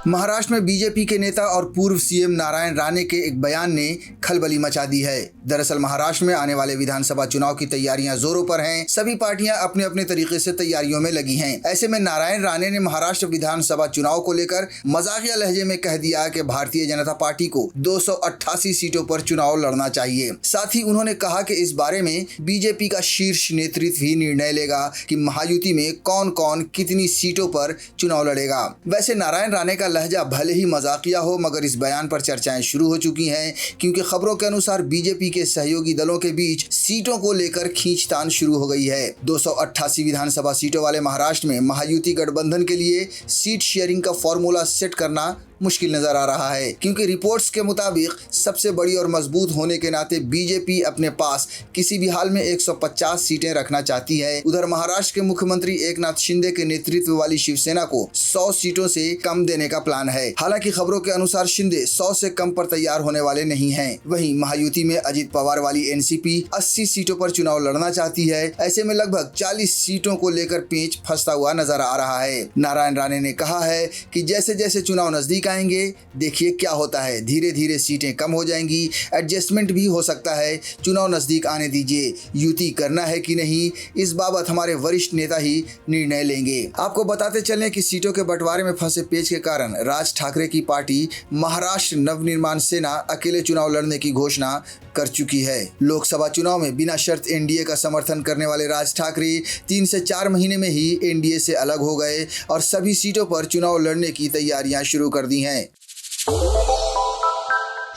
महाराष्ट्र में बीजेपी के नेता और पूर्व सीएम नारायण राणे के एक बयान ने खलबली मचा दी है। दरअसल महाराष्ट्र में आने वाले विधानसभा चुनाव की तैयारियां जोरों पर हैं। सभी पार्टियां अपने अपने तरीके से तैयारियों में लगी हैं। ऐसे में नारायण राणे ने महाराष्ट्र विधानसभा चुनाव को लेकर मजाकिया लहजे में कह दिया कि भारतीय जनता पार्टी को 288 सीटों पर चुनाव लड़ना चाहिए। साथ ही उन्होंने कहा कि इस बारे में बीजेपी का शीर्ष नेतृत्व ही निर्णय लेगा कि महायुति में कौन कौन कितनी सीटों पर चुनाव लड़ेगा। वैसे नारायण राणे का लहजा भले ही मजाकिया हो, मगर इस बयान पर चर्चाएं शुरू हो चुकी हैं, क्योंकि खबरों के अनुसार बीजेपी के सहयोगी दलों के बीच सीटों को लेकर खींचतान शुरू हो गई है। 288 विधानसभा सीटों वाले महाराष्ट्र में महायुति गठबंधन के लिए सीट शेयरिंग का फॉर्मूला सेट करना मुश्किल नजर आ रहा है, क्योंकि रिपोर्ट्स के मुताबिक सबसे बड़ी और मजबूत होने के नाते बीजेपी अपने पास किसी भी हाल में 150 सीटें रखना चाहती है। उधर महाराष्ट्र के मुख्यमंत्री एकनाथ शिंदे के नेतृत्व वाली शिवसेना को 100 सीटों से कम देने का प्लान है। हालांकि खबरों के अनुसार शिंदे 100 से कम पर तैयार होने वाले नहीं हैं। वहीं महायुति में अजित पवार वाली एनसीपी 80 सीटों पर चुनाव लड़ना चाहती है। ऐसे में लगभग 40 सीटों को लेकर पेंच फंसता हुआ नजर आ रहा है। नारायण राणे ने कहा है कि जैसे जैसे चुनाव नजदीक आएंगे, देखिए क्या होता है। धीरे धीरे सीटें कम हो जाएंगी, एडजस्टमेंट भी हो सकता है। चुनाव नजदीक आने दीजिए। युति करना है कि नहीं, इस बाबत हमारे वरिष्ठ नेता ही निर्णय लेंगे। आपको बताते चलें कि सीटों के बंटवारे में फंसे पेच के कारण राज ठाकरे की पार्टी महाराष्ट्र नवनिर्माण सेना अकेले चुनाव लड़ने की घोषणा कर चुकी है। लोकसभा चुनाव में बिना शर्त एनडीए का समर्थन करने वाले राज ठाकरे 3 से 4 महीने में ही एनडीए से अलग हो गए और सभी सीटों पर चुनाव लड़ने की तैयारियां शुरू कर दी हैं।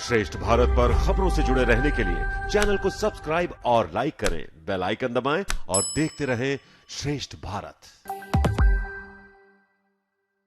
श्रेष्ठ भारत पर खबरों से जुड़े रहने के लिए चैनल को सब्सक्राइब और लाइक करें, बेल आइकन दबाएं और देखते रहें श्रेष्ठ भारत।